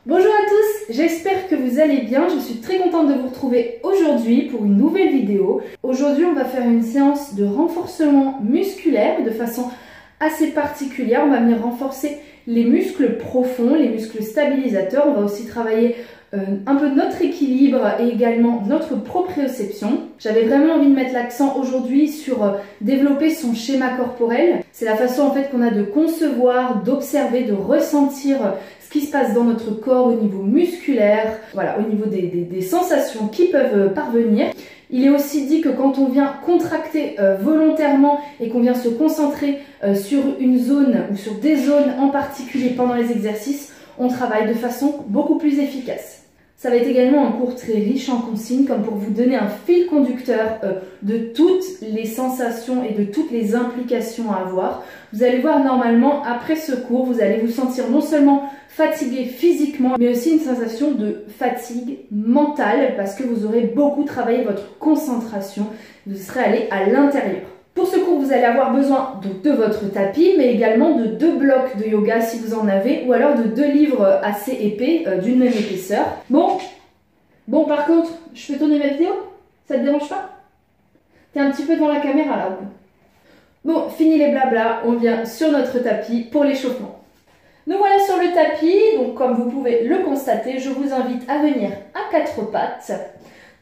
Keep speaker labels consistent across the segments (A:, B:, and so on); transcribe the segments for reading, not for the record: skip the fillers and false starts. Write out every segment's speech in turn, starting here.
A: Bonjour à tous, j'espère que vous allez bien. Je suis très contente de vous retrouver aujourd'hui pour une nouvelle vidéo. Aujourd'hui, on va faire une séance de renforcement musculaire de façon assez particulière. On va venir renforcer les muscles profonds, les muscles stabilisateurs. On va aussi travailler un peu notre équilibre et également notre proprioception. J'avais vraiment envie de mettre l'accent aujourd'hui sur développer son schéma corporel. C'est la façon en fait qu'on a de concevoir, d'observer, de ressentir ce qui se passe dans notre corps au niveau musculaire, voilà, au niveau des sensations qui peuvent parvenir. Il est aussi dit que quand on vient contracter volontairement et qu'on vient se concentrer sur une zone ou sur des zones en particulier pendant les exercices, on travaille de façon beaucoup plus efficace. Ça va être également un cours très riche en consignes, comme pour vous donner un fil conducteur de toutes les sensations et de toutes les implications à avoir. Vous allez voir normalement, après ce cours, vous allez vous sentir non seulement fatigué physiquement, mais aussi une sensation de fatigue mentale, parce que vous aurez beaucoup travaillé votre concentration, vous serez allé à l'intérieur. Pour ce cours, vous allez avoir besoin de votre tapis, mais également de 2 blocs de yoga si vous en avez, ou alors de 2 livres assez épais, d'une même épaisseur. Bon, par contre, je peux tourner ma vidéo? Ça te dérange pas? T'es un petit peu devant la caméra là. Bon, fini les blabla, on vient sur notre tapis pour l'échauffement. Nous voilà sur le tapis, donc comme vous pouvez le constater, je vous invite à venir à 4 pattes,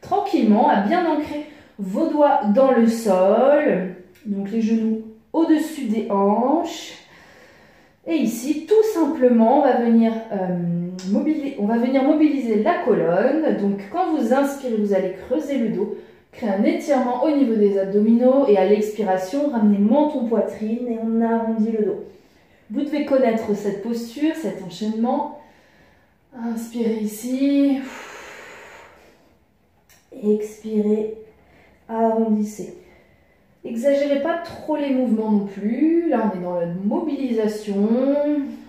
A: tranquillement, à bien ancrer vos doigts dans le sol. Donc les genoux au-dessus des hanches. Et ici, tout simplement, on va venir mobiliser la colonne. Donc quand vous inspirez, vous allez creuser le dos, créer un étirement au niveau des abdominaux. Et à l'expiration, ramenez menton poitrine et on arrondit le dos. Vous devez connaître cette posture, cet enchaînement. Inspirez ici. Expirez, arrondissez. N'exagérez pas trop les mouvements non plus. Là, on est dans la mobilisation.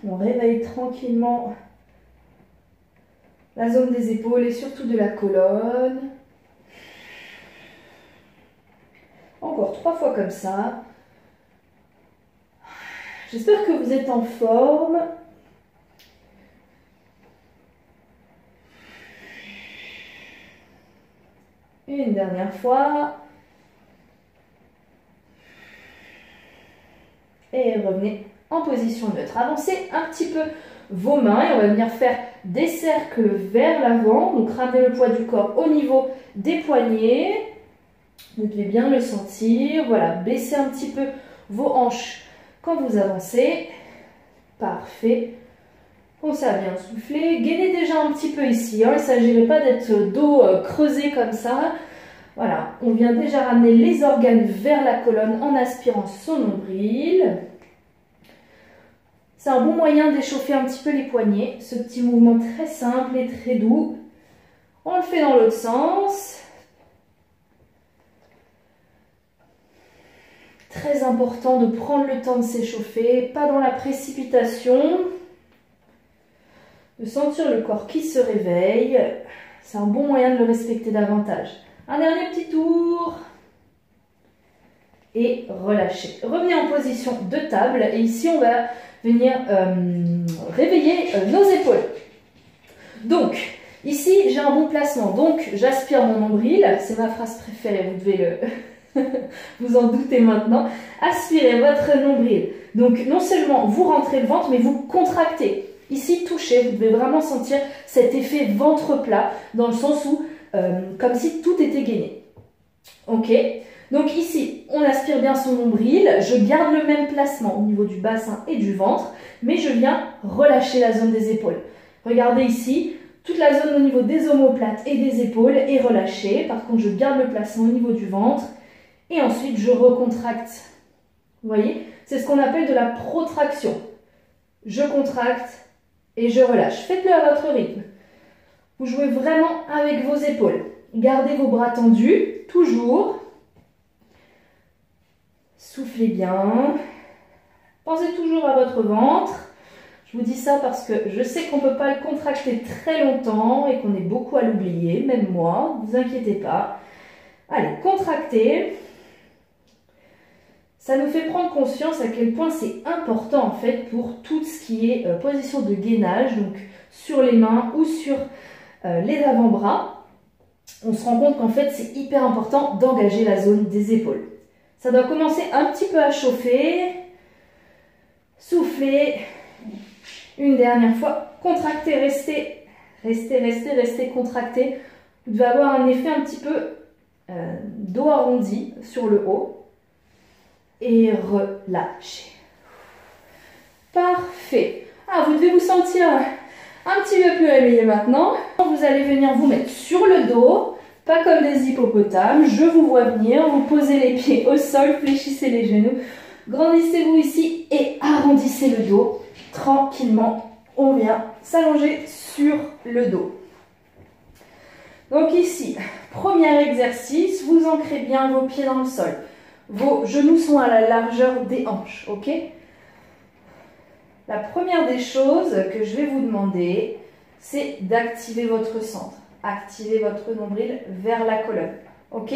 A: On réveille tranquillement la zone des épaules et surtout de la colonne. Encore 3 fois comme ça. J'espère que vous êtes en forme. Une dernière fois. Et revenez en position neutre. Avancez un petit peu vos mains et on va venir faire des cercles vers l'avant. Donc ramenez le poids du corps au niveau des poignets. Vous devez bien le sentir. Voilà, baissez un petit peu vos hanches quand vous avancez. Parfait. Pensez à bien souffler. Gainez déjà un petit peu ici. Il ne s'agirait pas d'être dos creusé comme ça. Voilà, on vient déjà ramener les organes vers la colonne en aspirant son nombril. C'est un bon moyen d'échauffer un petit peu les poignets. Ce petit mouvement très simple et très doux. On le fait dans l'autre sens. Très important de prendre le temps de s'échauffer, pas dans la précipitation. De sentir le corps qui se réveille. C'est un bon moyen de le respecter davantage. Un dernier petit tour. Et relâchez. Revenez en position de table. Et ici, on va venir réveiller nos épaules. Donc, ici, j'ai un bon placement. Donc, j'aspire mon nombril. C'est ma phrase préférée. Vous devez vous en doutez maintenant. Aspirez votre nombril. Donc, non seulement vous rentrez le ventre, mais vous contractez. Ici, touchez. Vous devez vraiment sentir cet effet ventre plat. Dans le sens où comme si tout était gainé. Ok, donc ici, on aspire bien son nombril. Je garde le même placement au niveau du bassin et du ventre, mais je viens relâcher la zone des épaules. Regardez ici, toute la zone au niveau des omoplates et des épaules est relâchée. Par contre, je garde le placement au niveau du ventre et ensuite je recontracte. Vous voyez, c'est ce qu'on appelle de la protraction. Je contracte et je relâche. Faites-le à votre rythme. Vous jouez vraiment avec vos épaules. Gardez vos bras tendus, toujours. Soufflez bien. Pensez toujours à votre ventre. Je vous dis ça parce que je sais qu'on ne peut pas le contracter très longtemps et qu'on est beaucoup à l'oublier, même moi, ne vous inquiétez pas. Allez, contractez. Ça nous fait prendre conscience à quel point c'est important en fait pour tout ce qui est position de gainage, donc sur les mains ou sur les avant-bras, on se rend compte qu'en fait c'est hyper important d'engager la zone des épaules. Ça doit commencer un petit peu à chauffer. Soufflez. Une dernière fois. Contractez, restez. Restez contracté. Vous devez avoir un effet un petit peu dos arrondi sur le haut. Et relâchez. Parfait. Ah, vous devez vous sentir un petit peu plus réveillé maintenant. Vous allez venir vous mettre sur le dos. Pas comme des hippopotames, je vous vois venir, vous posez les pieds au sol, fléchissez les genoux, grandissez-vous ici et arrondissez le dos. Tranquillement, on vient s'allonger sur le dos. Donc ici, premier exercice, vous ancrez bien vos pieds dans le sol. Vos genoux sont à la largeur des hanches, ok? La première des choses que je vais vous demander, c'est d'activer votre centre. Activez votre nombril vers la colonne, ok?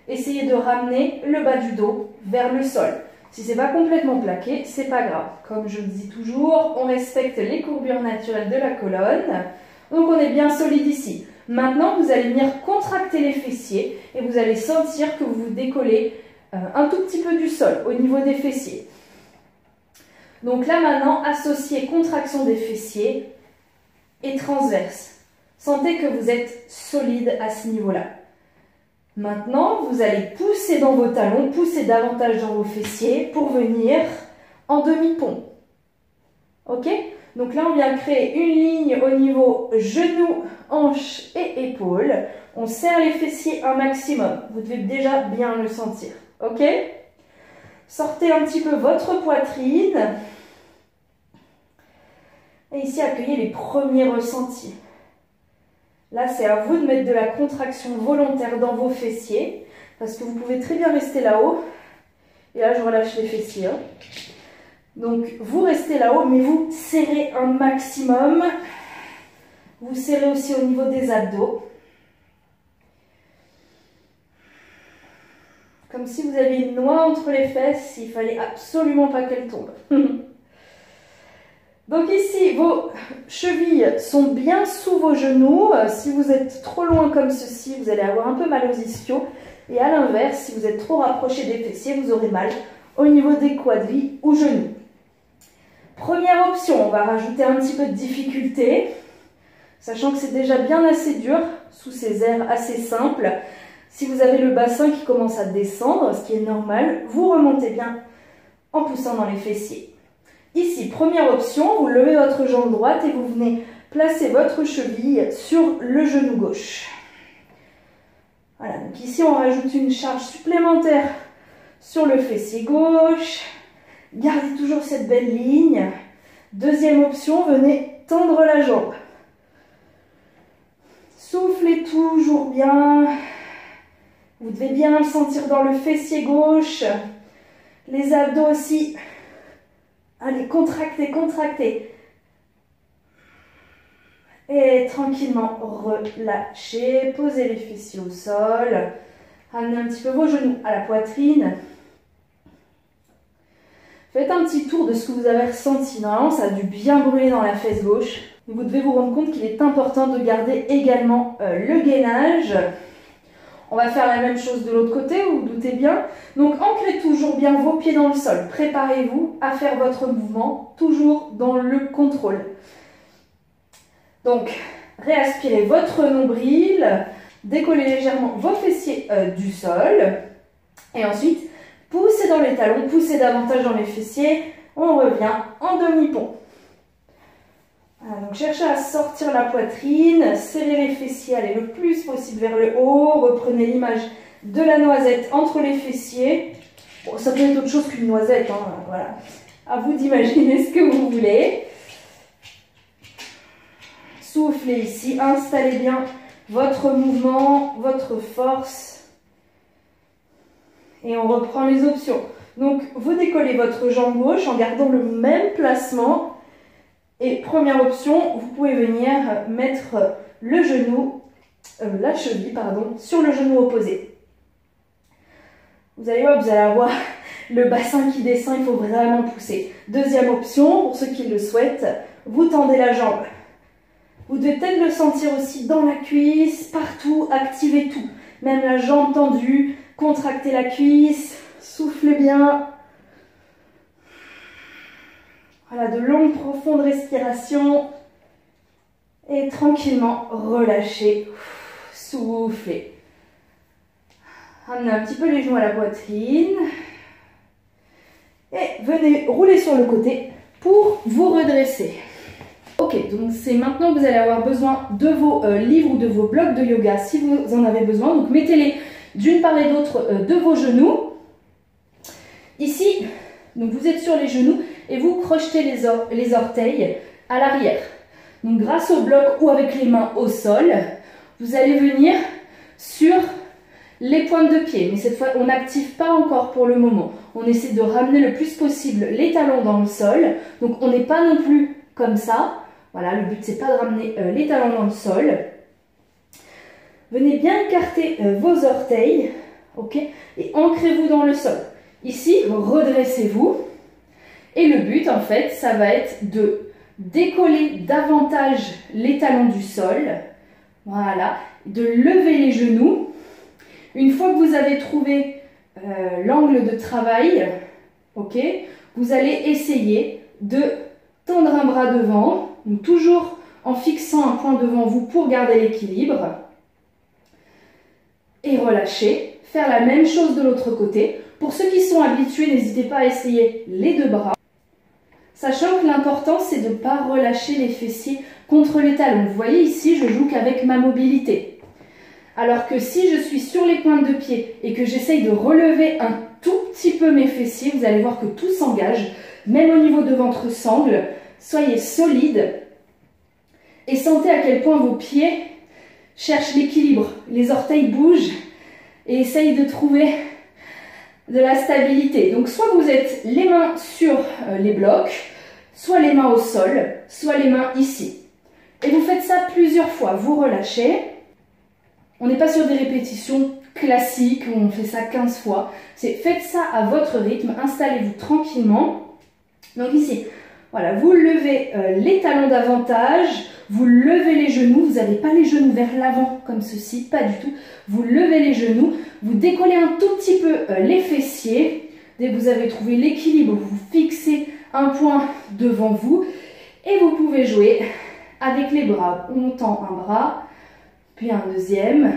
A: Essayez de ramener le bas du dos vers le sol. Si ce n'est pas complètement plaqué, c'est pas grave. Comme je le dis toujours, on respecte les courbures naturelles de la colonne. Donc on est bien solide ici. Maintenant, vous allez venir contracter les fessiers et vous allez sentir que vous vous décollez un tout petit peu du sol au niveau des fessiers. Donc là maintenant, associez contraction des fessiers et transverse. Sentez que vous êtes solide à ce niveau-là. Maintenant, vous allez pousser dans vos talons, pousser davantage dans vos fessiers pour venir en demi-pont. Ok? Donc là, on vient créer une ligne au niveau genoux, hanches et épaules. On serre les fessiers un maximum. Vous devez déjà bien le sentir. Ok? Sortez un petit peu votre poitrine. Et ici, accueillez les premiers ressentis. Là, c'est à vous de mettre de la contraction volontaire dans vos fessiers, parce que vous pouvez très bien rester là-haut. Et là, je relâche les fessiers. Donc, vous restez là-haut, mais vous serrez un maximum. Vous serrez aussi au niveau des abdos. Comme si vous aviez une noix entre les fesses, il fallait absolument pas qu'elle tombe. Donc ici, vos chevilles sont bien sous vos genoux. Si vous êtes trop loin comme ceci, vous allez avoir un peu mal aux ischios. Et à l'inverse, si vous êtes trop rapproché des fessiers, vous aurez mal au niveau des quadris ou genoux. Première option, on va rajouter un petit peu de difficulté, sachant que c'est déjà bien assez dur sous ces airs assez simples. Si vous avez le bassin qui commence à descendre, ce qui est normal, vous remontez bien en poussant dans les fessiers. Ici, première option, vous levez votre jambe droite et vous venez placer votre cheville sur le genou gauche. Voilà, donc ici on rajoute une charge supplémentaire sur le fessier gauche. Gardez toujours cette belle ligne. Deuxième option, venez tendre la jambe. Soufflez toujours bien. Vous devez bien le sentir dans le fessier gauche. Les abdos aussi. Allez, contractez, contractez. Et tranquillement, relâchez. Posez les fessiers au sol. Ramenez un petit peu vos genoux à la poitrine. Faites un petit tour de ce que vous avez ressenti. Normalement, ça a dû bien brûler dans la fesse gauche. Et vous devez vous rendre compte qu'il est important de garder également le gainage. On va faire la même chose de l'autre côté, vous vous doutez bien. Donc, ancrez toujours bien vos pieds dans le sol. Préparez-vous à faire votre mouvement, toujours dans le contrôle. Donc, réaspirez votre nombril, décollez légèrement vos fessiers du sol. Et ensuite, poussez dans les talons, poussez davantage dans les fessiers. On revient en demi-pont. Voilà, donc cherchez à sortir la poitrine, serrez les fessiers, allez le plus possible vers le haut, reprenez l'image de la noisette entre les fessiers. Bon, ça peut être autre chose qu'une noisette, hein, voilà. À vous d'imaginer ce que vous voulez. Soufflez ici, installez bien votre mouvement, votre force. Et on reprend les options. Donc, vous décollez votre jambe gauche en gardant le même placement. Et première option, vous pouvez venir mettre le genou, la cheville, pardon, sur le genou opposé. Vous allez voir, vous allez avoir le bassin qui descend, il faut vraiment pousser. Deuxième option, pour ceux qui le souhaitent, vous tendez la jambe Vous devez peut-être le sentir aussi dans la cuisse, partout, activez tout. Même la jambe tendue, contractez la cuisse, soufflez bien. Voilà, de longues, profondes respirations. Et tranquillement, relâchez, soufflez. Ramenez un petit peu les genoux à la poitrine. Et venez rouler sur le côté pour vous redresser. Ok, donc c'est maintenant que vous allez avoir besoin de vos livres ou de vos blocs de yoga si vous en avez besoin. Donc mettez-les d'une part et d'autre de vos genoux. Ici, donc vous êtes sur les genoux et vous crochetez les orteils à l'arrière. Donc grâce au bloc ou avec les mains au sol, vous allez venir sur les pointes de pied. Mais cette fois, on n'active pas encore pour le moment. On essaie de ramener le plus possible les talons dans le sol. Donc on n'est pas non plus comme ça. Voilà, le but c'est pas de ramener les talons dans le sol. Venez bien écarter vos orteils, ok, et ancrez-vous dans le sol. Ici, redressez-vous. Et le but, en fait, ça va être de décoller davantage les talons du sol. Voilà, de lever les genoux. Une fois que vous avez trouvé l'angle de travail, ok, vous allez essayer de tendre un bras devant, donc toujours en fixant un point devant vous pour garder l'équilibre. Et relâcher. Faire la même chose de l'autre côté. Pour ceux qui sont habitués, n'hésitez pas à essayer les deux bras. Sachant que l'important, c'est de ne pas relâcher les fessiers contre les talons. Vous voyez ici, je joue qu'avec ma mobilité. Alors que si je suis sur les pointes de pied et que j'essaye de relever un tout petit peu mes fessiers, vous allez voir que tout s'engage, même au niveau de votre sangle. Soyez solide et sentez à quel point vos pieds cherchent l'équilibre. Les orteils bougent et essayent de trouver de la stabilité. Donc soit vous êtes les mains sur les blocs, soit les mains au sol, soit les mains ici. Et vous faites ça plusieurs fois. Vous relâchez. On n'est pas sur des répétitions classiques où on fait ça 15 fois. Faites ça à votre rythme. Installez-vous tranquillement. Donc ici, voilà, vous levez les talons davantage. Vous levez les genoux. Vous n'avez pas les genoux vers l'avant comme ceci, pas du tout. Vous levez les genoux. Vous décollez un tout petit peu les fessiers. Dès que vous avez trouvé l'équilibre, vous fixez un point devant vous. Et vous pouvez jouer avec les bras. On tend un bras, puis un deuxième.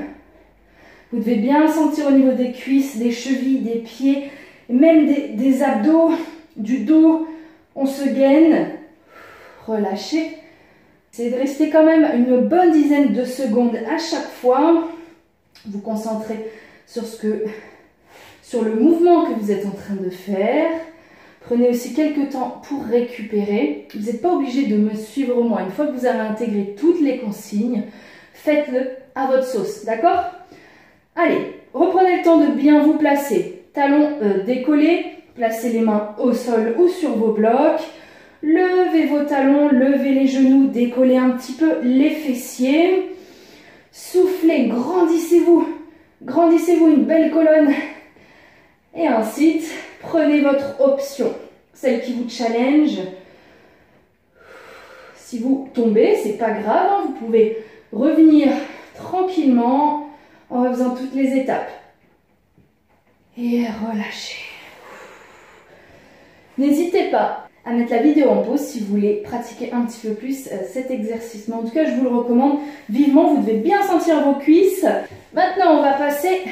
A: Vous devez bien sentir au niveau des cuisses, des chevilles, des pieds, même des abdos, du dos. On se gaine. Relâchez. Essayez de rester quand même une bonne dizaine de secondes à chaque fois. Vous concentrez sur le mouvement que vous êtes en train de faire. Prenez aussi quelques temps pour récupérer. Vous n'êtes pas obligé de me suivre moi. Une fois que vous avez intégré toutes les consignes, faites-le à votre sauce, d'accord? Allez, reprenez le temps de bien vous placer. Talons décollés, placez les mains au sol ou sur vos blocs. Levez vos talons, levez les genoux, décollez un petit peu les fessiers. Soufflez, grandissez-vous. Grandissez-vous une belle colonne. Et ensuite, prenez votre option, celle qui vous challenge. Si vous tombez, c'est pas grave, hein, vous pouvez revenir tranquillement en refaisant toutes les étapes. Et relâchez. N'hésitez pas à mettre la vidéo en pause si vous voulez pratiquer un petit peu plus cet exercice. Mais en tout cas, je vous le recommande vivement. Vous devez bien sentir vos cuisses. Maintenant, on va passer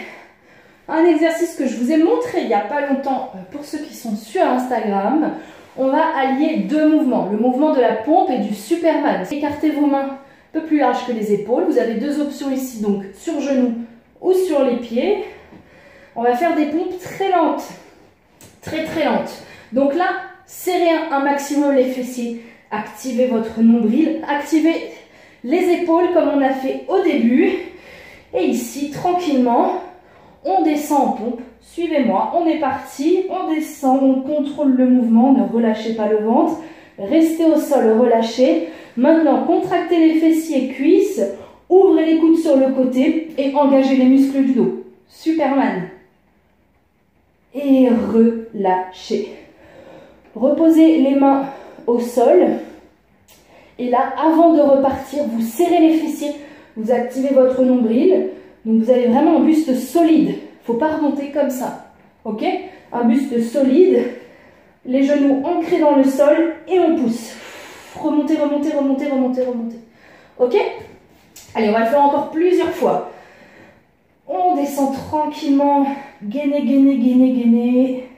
A: à un exercice que je vous ai montré il n'y a pas longtemps pour ceux qui sont sur Instagram. On va allier deux mouvements, le mouvement de la pompe et du Superman. Écartez vos mains un peu plus larges que les épaules. Vous avez deux options ici, donc sur genoux ou sur les pieds. On va faire des pompes très lentes, très lentes. Donc là, serrez un maximum les fessiers, activez votre nombril, activez les épaules comme on a fait au début. Et ici, tranquillement, on descend en pompe. Suivez-moi, on est parti, on descend, on contrôle le mouvement, ne relâchez pas le ventre. Restez au sol, relâchez. Maintenant, contractez les fessiers, cuisses, ouvrez les coudes sur le côté et engagez les muscles du dos. Superman. Et relâchez. Reposez les mains au sol Et là, avant de repartir, vous serrez les fessiers, vous activez votre nombril. Donc vous avez vraiment un buste solide. Il ne faut pas remonter comme ça. Ok? Un buste solide. Les genoux ancrés dans le sol et on pousse. Remontez, remontez, remontez, remontez, remontez. Ok? Allez, on va le faire encore plusieurs fois. On descend tranquillement. Gainez, gainez, gainez, gainez.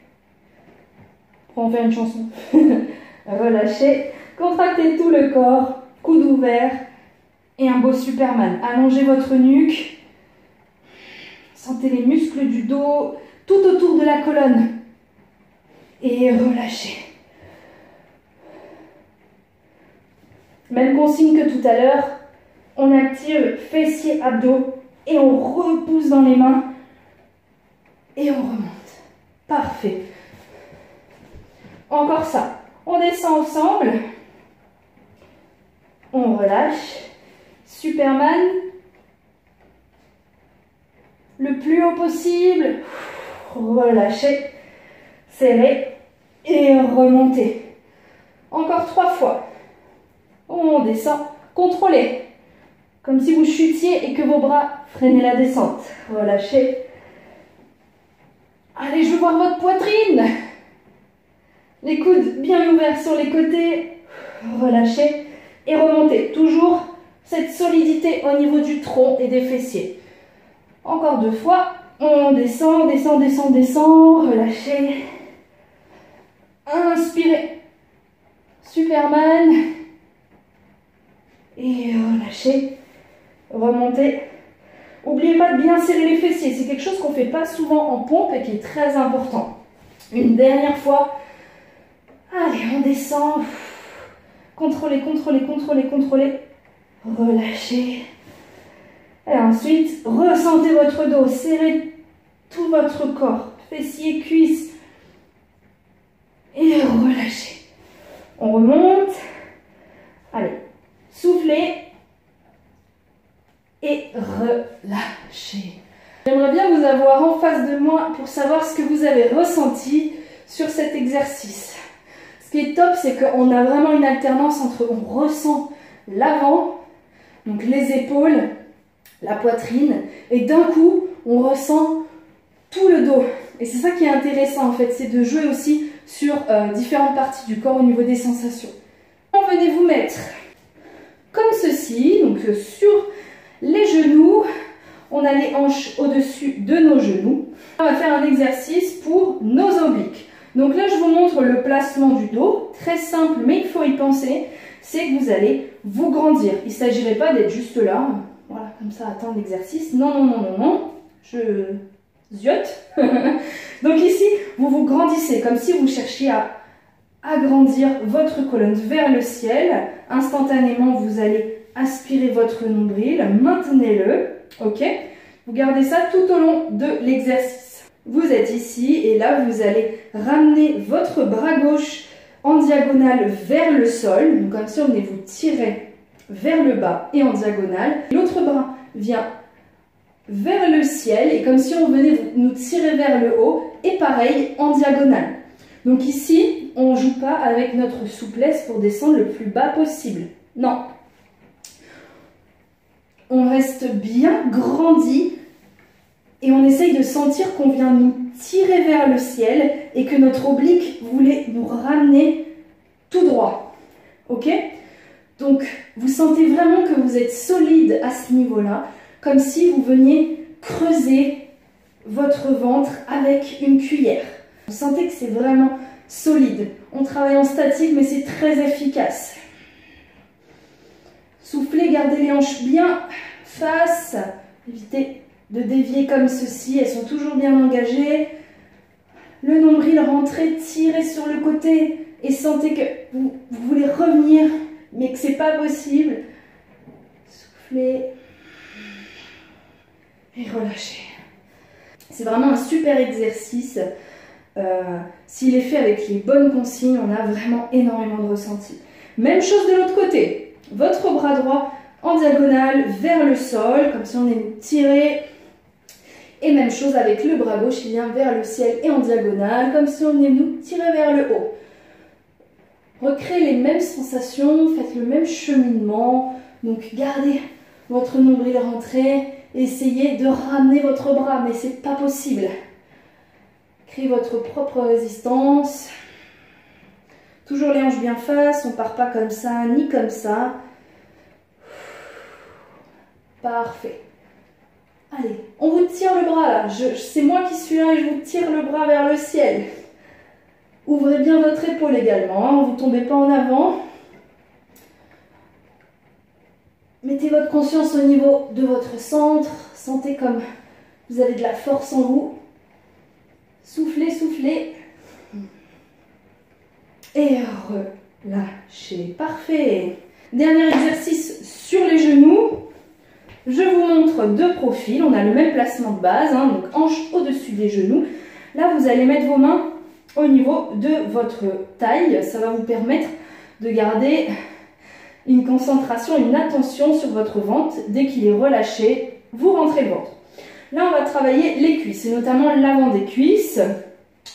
A: On va faire une chanson. Relâchez. Contractez tout le corps. Coude ouvert. Et un beau Superman. Allongez votre nuque. Sentez les muscles du dos tout autour de la colonne. Et relâchez. Même consigne que tout à l'heure. On active fessiers, abdos. Et on repousse dans les mains. Et on remonte. Parfait. Encore ça. On descend ensemble. On relâche. Superman. Le plus haut possible. Relâchez. Serrez. Et remontez. Encore 3 fois. On descend. Contrôlez. Comme si vous chutiez et que vos bras freinaient la descente. Relâchez. Allez, je veux voir votre poitrine. Les coudes bien ouverts sur les côtés. Relâchez. Et remontez. Toujours cette solidité au niveau du tronc et des fessiers. Encore 2 fois. On descend, descend, descend, descend. Relâchez. Inspirez. Superman. Et relâchez. Remontez. N'oubliez pas de bien serrer les fessiers. C'est quelque chose qu'on ne fait pas souvent en pompe et qui est très important. Une dernière fois. Allez, on descend. Contrôlez, contrôlez, contrôlez, contrôlez. Relâchez. Et ensuite, ressentez votre dos. Serrez tout votre corps. Fessiers, cuisses. Et relâchez. On remonte. Allez. Soufflez. Et relâchez. J'aimerais bien vous avoir en face de moi pour savoir ce que vous avez ressenti sur cet exercice. Ce qui est top, c'est qu'on a vraiment une alternance entre on ressent l'avant, donc les épaules, la poitrine, et d'un coup, on ressent tout le dos. Et c'est ça qui est intéressant en fait, c'est de jouer aussi sur différentes parties du corps au niveau des sensations. Venez vous mettre comme ceci, donc sur les genoux, on a les hanches au-dessus de nos genoux. On va faire un exercice pour nos obliques. Donc là, je vous montre le placement du dos, très simple, mais il faut y penser, c'est que vous allez vous grandir. Il ne s'agirait pas d'être juste là, voilà, comme ça, attendre l'exercice. Non, non, non, non, non, je ziote. Donc ici, vous vous grandissez, comme si vous cherchiez à agrandir votre colonne vers le ciel. Instantanément, vous allez aspirer votre nombril, maintenez-le, ok? Vous gardez ça tout au long de l'exercice. Vous êtes ici et là, vous allez ramener votre bras gauche en diagonale vers le sol, donc comme si on venait vous tirer vers le bas et en diagonale. L'autre bras vient vers le ciel et comme si on venait nous tirer vers le haut et pareil en diagonale. Donc ici, on ne joue pas avec notre souplesse pour descendre le plus bas possible. Non. On reste bien grandi et on essaye de sentir qu'on vient nous tirer vers le ciel et que notre oblique voulait nous ramener tout droit. Ok? Donc, vous sentez vraiment que vous êtes solide à ce niveau-là, comme si vous veniez creuser votre ventre avec une cuillère. Vous sentez que c'est vraiment solide. On travaille en statique, mais c'est très efficace. Soufflez, gardez les hanches bien face. Évitez de dévier comme ceci. Elles sont toujours bien engagées. Le nombril rentrez, tirez sur le côté et sentez que vous voulez revenir, mais que ce n'est pas possible. Soufflez et relâchez. C'est vraiment un super exercice. S'il est fait avec les bonnes consignes, on a vraiment énormément de ressenti. Même chose de l'autre côté. Votre bras droit en diagonale vers le sol, comme si on est tiré. Et même chose avec le bras gauche qui vient vers le ciel et en diagonale, comme si on est nous tirer vers le haut. recréez les mêmes sensations, faites le même cheminement. Donc gardez votre nombril rentré, essayez de ramener votre bras, mais c'est pas possible. Créez votre propre résistance. Toujours les hanches bien face, on part pas comme ça, ni comme ça. Parfait. Allez, on vous tire le bras là. C'est moi qui suis là et je vous tire le bras vers le ciel. Ouvrez bien votre épaule également, hein, vous ne tombez pas en avant. Mettez votre conscience au niveau de votre centre. Sentez comme vous avez de la force en vous. Soufflez, soufflez. Et relâchez. Parfait. Dernier exercice sur les genoux. Je vous montre de profil. On a le même placement de base, hein, donc hanche au-dessus des genoux. Là, vous allez mettre vos mains au niveau de votre taille. Ça va vous permettre de garder une concentration, une attention sur votre ventre. Dès qu'il est relâché, vous rentrez le ventre. Là, on va travailler les cuisses, et notamment l'avant des cuisses.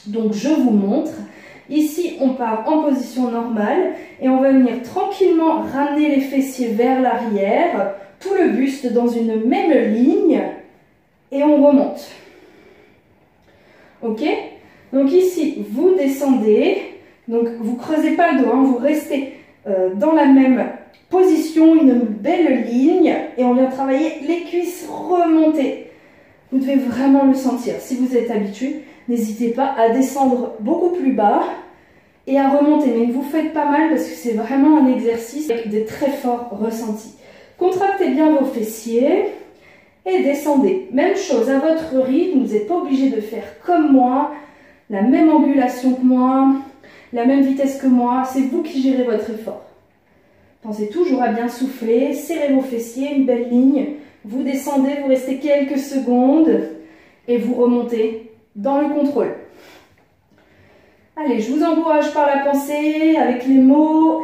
A: Donc, je vous montre. Ici, on part en position normale et on va venir tranquillement ramener les fessiers vers l'arrière, tout le buste dans une même ligne et on remonte. Ok? Donc ici, vous descendez, donc vous ne creusez pas le dos, hein, vous restez dans la même position, une belle ligne et on vient travailler les cuisses remontées. Vous devez vraiment le sentir. Si vous êtes habitué, n'hésitez pas à descendre beaucoup plus bas et à remonter. Mais ne vous faites pas mal parce que c'est vraiment un exercice avec des très forts ressentis. Contractez bien vos fessiers et descendez. Même chose, à votre rythme, vous n'êtes pas obligé de faire comme moi, la même ambulation que moi, la même vitesse que moi. C'est vous qui gérez votre effort. Pensez toujours à bien souffler, serrez vos fessiers, une belle ligne. Vous descendez, vous restez quelques secondes et vous remontez dans le contrôle. Allez, je vous encourage par la pensée, avec les mots.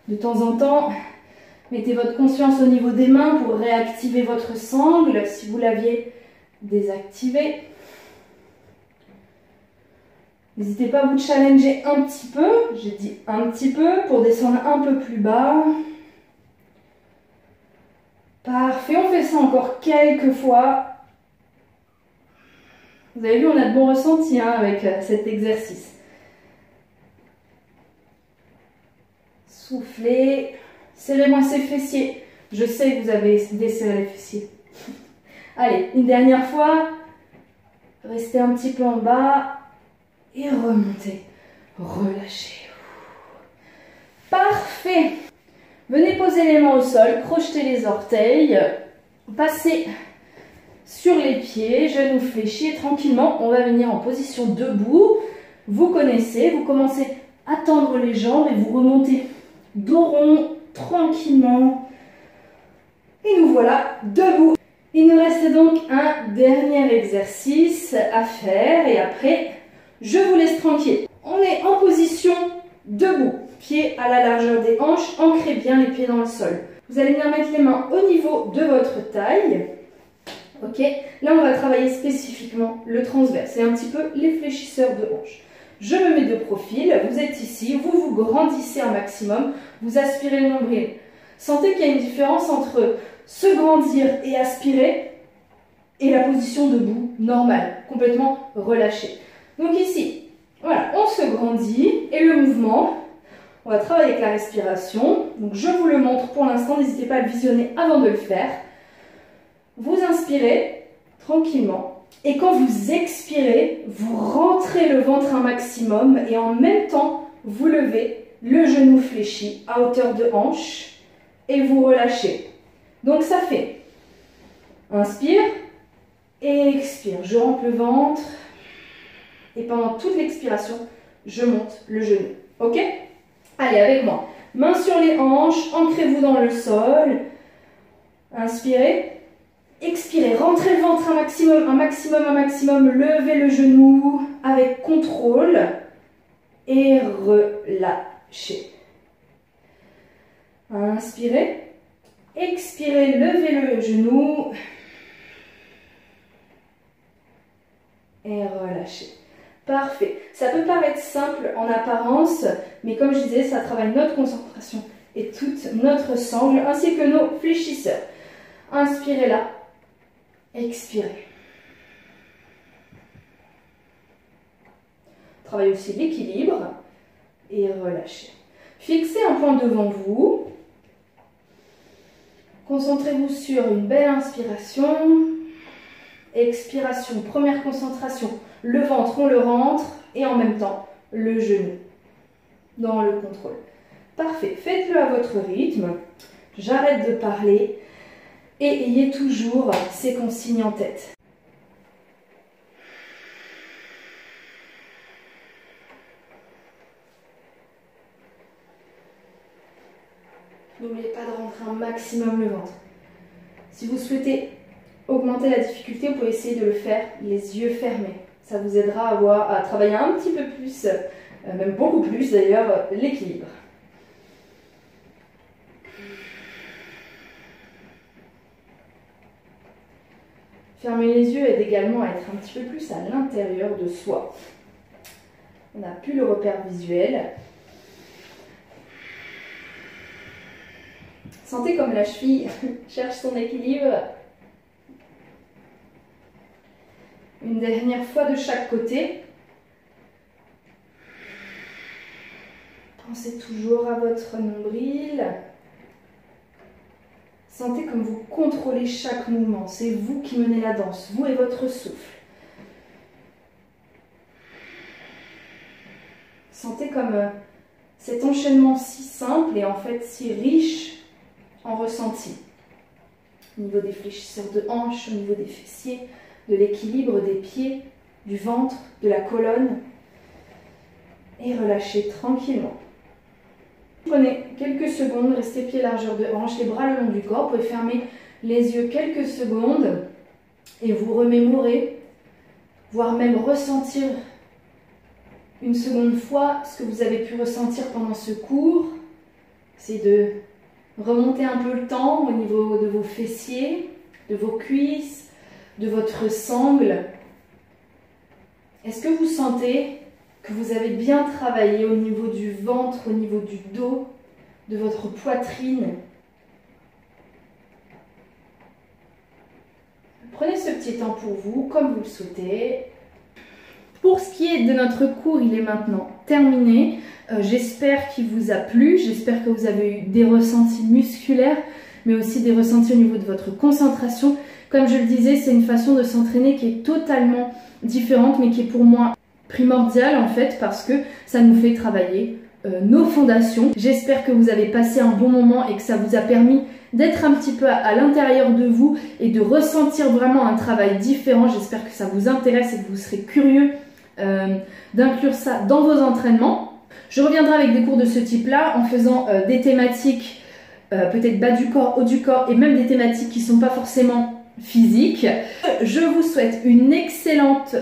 A: De temps en temps, mettez votre conscience au niveau des mains pour réactiver votre sangle si vous l'aviez désactivé. N'hésitez pas à vous challenger un petit peu, j'ai dit un petit peu, pour descendre un peu plus bas. Parfait, on fait ça encore quelques fois. Vous avez vu, on a de bons ressentis hein, avec cet exercice. Soufflez, serrez-moi ces fessiers. Je sais que vous avez desserré les fessiers. Allez, une dernière fois. Restez un petit peu en bas et remontez. Relâchez. Parfait. Venez poser les mains au sol, crochetez les orteils, passez sur les pieds, genoux fléchis et tranquillement, on va venir en position debout. Vous connaissez, vous commencez à tendre les jambes et vous remontez dos rond, tranquillement. Et nous voilà debout. Il nous reste donc un dernier exercice à faire et après, je vous laisse tranquille. On est en position debout, pieds à la largeur des hanches, ancrez bien les pieds dans le sol. Vous allez venir mettre les mains au niveau de votre taille. Ok, là on va travailler spécifiquement le transverse, c'est un petit peu les fléchisseurs de hanches. Je me mets de profil, vous êtes ici, vous vous grandissez un maximum, vous aspirez le nombril. Sentez qu'il y a une différence entre se grandir et aspirer et la position debout normale, complètement relâchée. Donc ici, voilà, on se grandit et le mouvement, on va travailler avec la respiration. Donc je vous le montre pour l'instant, n'hésitez pas à le visionner avant de le faire. Vous inspirez tranquillement et quand vous expirez, vous rentrez le ventre un maximum et en même temps, vous levez le genou fléchi à hauteur de hanche et vous relâchez. Donc ça fait inspire et expire. Je rentre le ventre et pendant toute l'expiration, je monte le genou. Ok? Allez, avec moi. Main sur les hanches, ancrez-vous dans le sol. Inspirez. Expirez, rentrez le ventre un maximum, levez le genou avec contrôle et relâchez. Inspirez, expirez, levez le genou et relâchez. Parfait. Ça peut paraître simple en apparence, mais comme je disais, ça travaille notre concentration et toute notre sangle, ainsi que nos fléchisseurs. Inspirez là, expirez. Travaillez aussi l'équilibre et relâchez. Fixez un point devant vous. Concentrez-vous sur une belle inspiration. Expiration, première concentration. Le ventre, on le rentre et en même temps, le genou dans le contrôle. Parfait, faites-le à votre rythme. J'arrête de parler et ayez toujours ces consignes en tête. N'oubliez pas de rentrer un maximum le ventre. Si vous souhaitez augmenter la difficulté, vous pouvez essayer de le faire les yeux fermés. Ça vous aidera à travailler un petit peu plus, même beaucoup plus d'ailleurs, l'équilibre. Fermer les yeux aide également à être un petit peu plus à l'intérieur de soi. On n'a plus le repère visuel. Sentez comme la cheville cherche son équilibre. Une dernière fois de chaque côté. Pensez toujours à votre nombril. Sentez comme vous contrôlez chaque mouvement. C'est vous qui menez la danse, vous et votre souffle. Sentez comme cet enchaînement si simple et en fait si riche en ressenti. Au niveau des fléchisseurs de hanches, au niveau des fessiers, de l'équilibre des pieds, du ventre, de la colonne. Et relâchez tranquillement. Prenez quelques secondes, restez pieds largeur de hanche, les bras le long du corps. Vous pouvez fermer les yeux quelques secondes et vous remémorer, voire même ressentir une seconde fois ce que vous avez pu ressentir pendant ce cours. C'est de remonter un peu le temps au niveau de vos fessiers, de vos cuisses, de votre sangle. Est-ce que vous sentez que vous avez bien travaillé au niveau du ventre, au niveau du dos, de votre poitrine? Prenez ce petit temps pour vous, comme vous le souhaitez. Pour ce qui est de notre cours, il est maintenant terminé. J'espère qu'il vous a plu, j'espère que vous avez eu des ressentis musculaires, mais aussi des ressentis au niveau de votre concentration. Comme je le disais, c'est une façon de s'entraîner qui est totalement différente, mais qui est pour moi primordiale en fait, parce que ça nous fait travailler nos fondations. J'espère que vous avez passé un bon moment et que ça vous a permis d'être un petit peu à l'intérieur de vous et de ressentir vraiment un travail différent. J'espère que ça vous intéresse et que vous serez curieux d'inclure ça dans vos entraînements. Je reviendrai avec des cours de ce type-là en faisant des thématiques peut-être bas du corps, haut du corps et même des thématiques qui ne sont pas forcément physiques. Je vous souhaite une excellente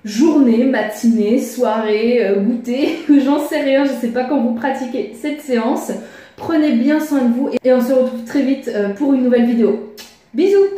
A: journée, matinée, soirée, goûter, j'en sais rien, je ne sais pas quand vous pratiquez cette séance. Prenez bien soin de vous et on se retrouve très vite pour une nouvelle vidéo. Bisous!